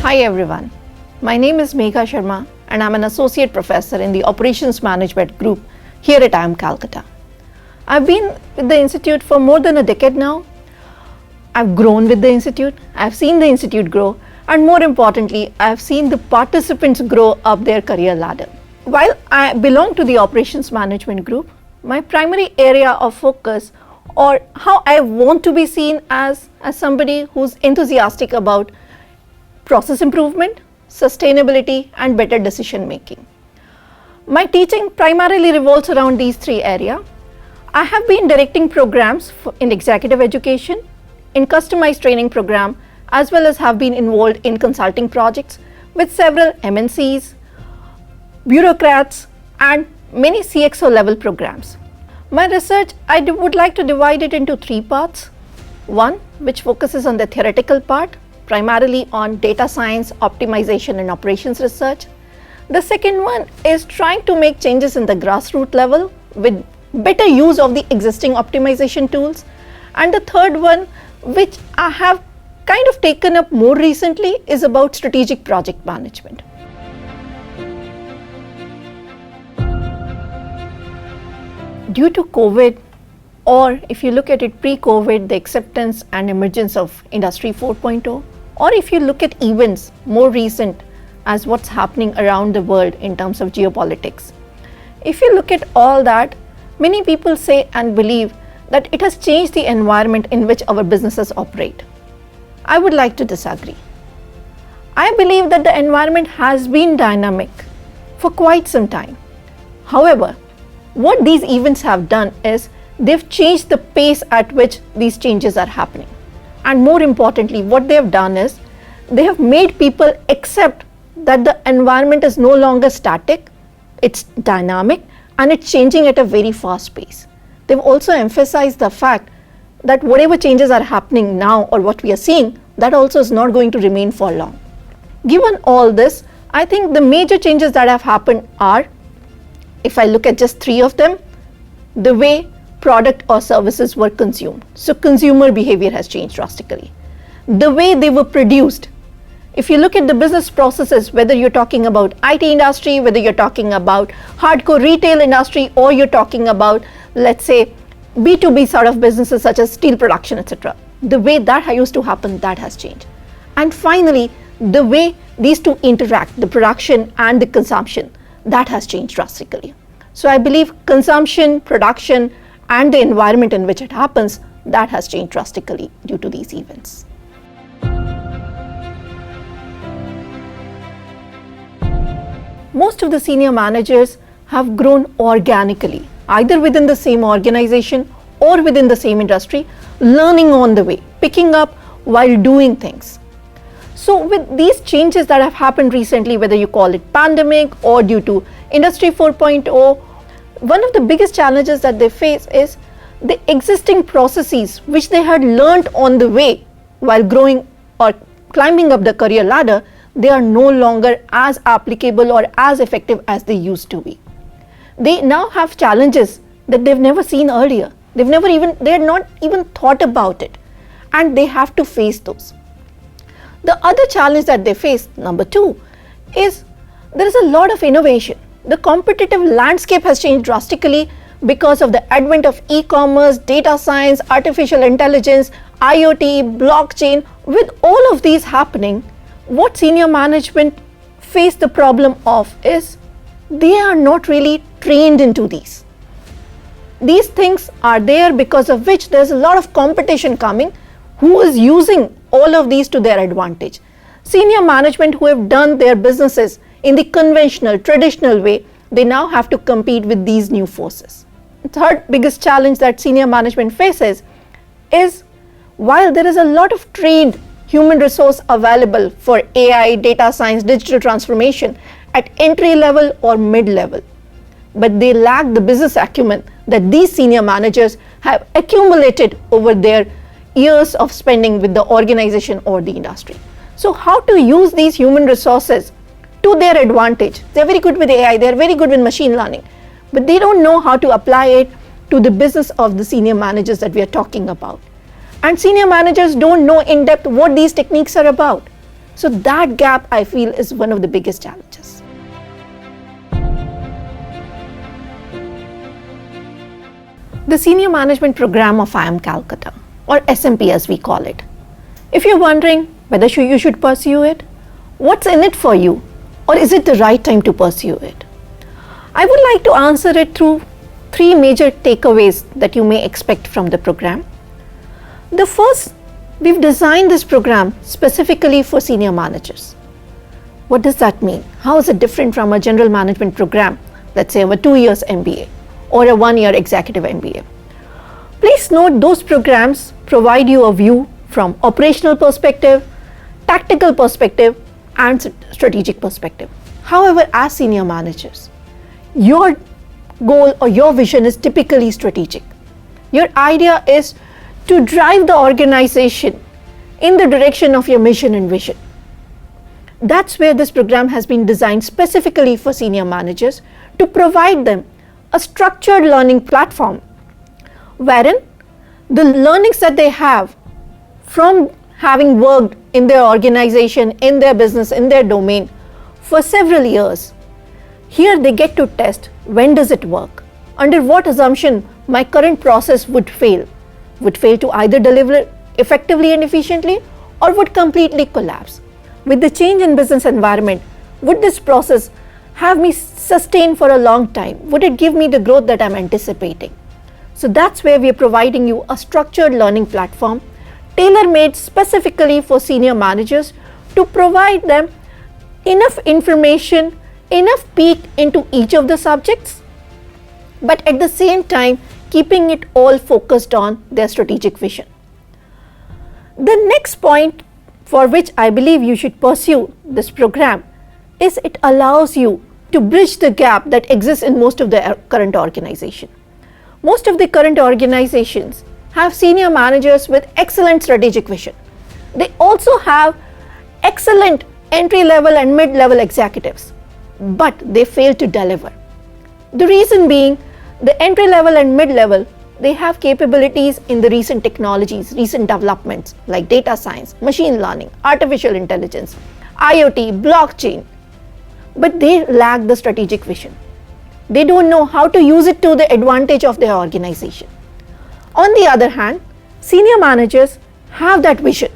Hi everyone, my name is Megha Sharma and I'm an associate professor in the operations management group here at IIM Calcutta. I've been with the institute for more than a decade now. I've grown with the institute, I've seen the institute grow, and more importantly, I've seen the participants grow up their career ladder. While I belong to the operations management group, my primary area of focus, or how I want to be seen as somebody who's enthusiastic about process improvement, sustainability, and better decision making. My teaching primarily revolves around these three areas. I have been directing programs in executive education, in customized training program, as well as have been involved in consulting projects with several MNCs, bureaucrats, and many CXO level programs. My research, I would like to divide it into three parts. One, which focuses on the theoretical part, primarily on data science, optimization, and operations research. The second one is trying to make changes in the grassroots level with better use of the existing optimization tools. And the third one, which I have kind of taken up more recently, is about strategic project management. Due to COVID, or if you look at it pre-COVID, the acceptance and emergence of Industry 4.0, or if you look at events more recent as what's happening around the world in terms of geopolitics. If you look at all that, many people say and believe that it has changed the environment in which our businesses operate. I would like to disagree. I believe that the environment has been dynamic for quite some time. However, what these events have done is they've changed the pace at which these changes are happening. And more importantly, what they have done is they have made people accept that the environment is no longer static, it's dynamic, and it's changing at a very fast pace. They've also emphasized the fact that whatever changes are happening now or what we are seeing, that also is not going to remain for long. Given all this, I think the major changes that have happened are, if I look at just three of them, the way product or services were consumed. So consumer behavior has changed drastically. The way they were produced. If you look at the business processes, whether you're talking about IT industry, whether you're talking about hardcore retail industry, or you're talking about, let's say, B2B sort of businesses such as steel production, etc. The way that used to happen, that has changed. And finally, the way these two interact, the production and the consumption, that has changed drastically. So I believe consumption, production, and the environment in which it happens, that has changed drastically due to these events. Most of the senior managers have grown organically, either within the same organization or within the same industry, learning on the way, picking up while doing things. So with these changes that have happened recently, whether you call it pandemic or due to Industry 4.0, one of the biggest challenges that they face is the existing processes which they had learned on the way while growing or climbing up the career ladder, they are no longer as applicable or as effective as they used to be. They now have challenges that they've never seen earlier. They had not even thought about it, and they have to face those. The other challenge that they face, number two, is there is a lot of innovation. The competitive landscape has changed drastically because of the advent of e-commerce, data science, artificial intelligence, IoT, blockchain. With all of these happening, what senior management face the problem of is they are not really trained into these. These things are there because of which there's a lot of competition coming. Who is using all of these to their advantage? Senior management who have done their businesses in the conventional, traditional way, they now have to compete with these new forces. The third biggest challenge that senior management faces is, while there is a lot of trained human resource available for AI, data science, digital transformation at entry level or mid level, but they lack the business acumen that these senior managers have accumulated over their years of spending with the organization or the industry. So how to use these human resources to their advantage? They're very good with AI, they're very good with machine learning, but they don't know how to apply it to the business of the senior managers that we are talking about. And senior managers don't know in depth what these techniques are about. So that gap, I feel, is one of the biggest challenges. The Senior Management Program of IIM Calcutta, or SMP as we call it. If you're wondering whether you should pursue it, what's in it for you, or is it the right time to pursue it? I would like to answer it through 3 major takeaways that you may expect from the program. The first, we've designed this program specifically for senior managers. What does that mean? How is it different from a general management program, let's say of a 2 years MBA or a 1 year executive MBA? Please note those programs provide you a view from operational perspective, tactical perspective, and strategic perspective. However, as senior managers, your goal or your vision is typically strategic. Your idea is to drive the organization in the direction of your mission and vision. That's where this program has been designed specifically for senior managers, to provide them a structured learning platform wherein the learnings that they have from having worked in their organization, in their business, in their domain for several years, here they get to test when does it work, under what assumption my current process would fail to either deliver effectively and efficiently or would completely collapse. With the change in business environment, would this process have me sustain for a long time? Would it give me the growth that I'm anticipating? So that's where we are providing you a structured learning platform tailor-made specifically for senior managers to provide them enough information, enough peek into each of the subjects, but at the same time keeping it all focused on their strategic vision. The next point for which I believe you should pursue this program is it allows you to bridge the gap that exists in most of the current organization. Most of the current organizations have senior managers with excellent strategic vision. They also have excellent entry-level and mid-level executives, but they fail to deliver. The reason being, the entry-level and mid-level, they have capabilities in the recent technologies, recent developments like data science, machine learning, artificial intelligence, IoT, blockchain, but they lack the strategic vision. They don't know how to use it to the advantage of their organization. On the other hand, senior managers have that vision,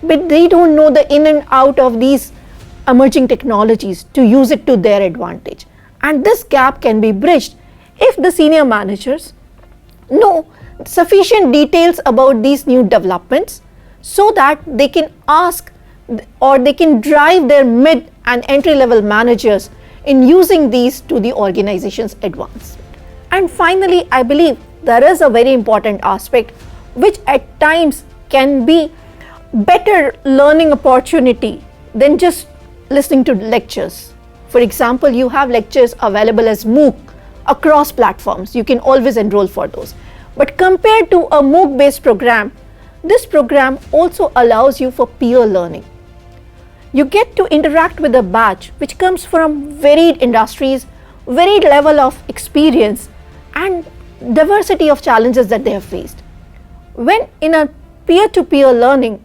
but they don't know the in and out of these emerging technologies to use it to their advantage. And this gap can be bridged if the senior managers know sufficient details about these new developments so that they can ask or they can drive their mid and entry-level managers in using these to the organization's advance. And finally, I believe there is a very important aspect which at times can be better learning opportunity than just listening to lectures. For example, you have lectures available as MOOC across platforms. You can always enroll for those. But compared to a MOOC-based program, this program also allows you for peer learning. You get to interact with a batch which comes from varied industries, varied level of experience, and diversity of challenges that they have faced. When in a peer-to-peer learning,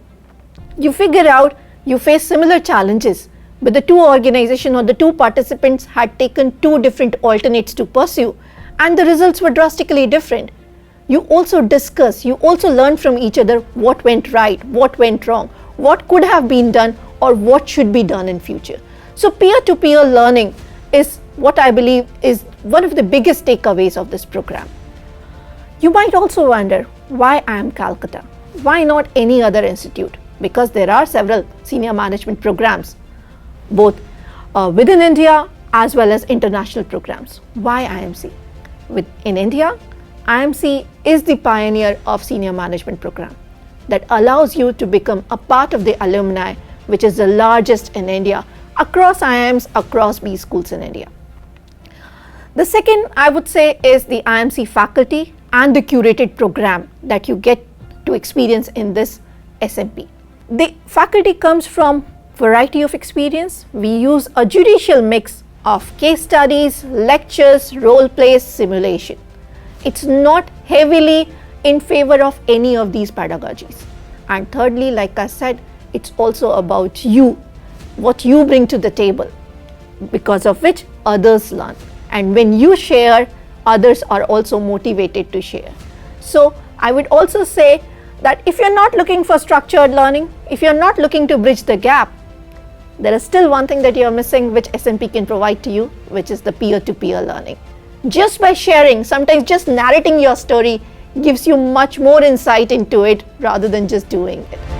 you figure out you face similar challenges, but the two organizations or the two participants had taken two different alternates to pursue, and the results were drastically different. You also discuss, you also learn from each other what went right, what went wrong, what could have been done, or what should be done in future. So peer-to-peer learning is what I believe is one of the biggest takeaways of this program. You might also wonder, why IIM Calcutta? Why not any other institute? Because there are several senior management programs, both within India as well as international programs. Why IIMC? In India, IIMC is the pioneer of senior management program that allows you to become a part of the alumni, which is the largest in India, across IIMs, across B schools in India. The second, I would say, is the IIMC faculty and the curated program that you get to experience in this SMP. The faculty comes from variety of experience. We use a judicial mix of case studies, lectures, role plays, simulation. It's not heavily in favor of any of these pedagogies. And thirdly, like I said, it's also about you, what you bring to the table, because of which others learn. And when you share, others are also motivated to share. So I would also say that if you're not looking for structured learning, if you're not looking to bridge the gap, there is still one thing that you're missing which SMP can provide to you, which is the peer-to-peer learning. Just by sharing, sometimes just narrating your story gives you much more insight into it rather than just doing it.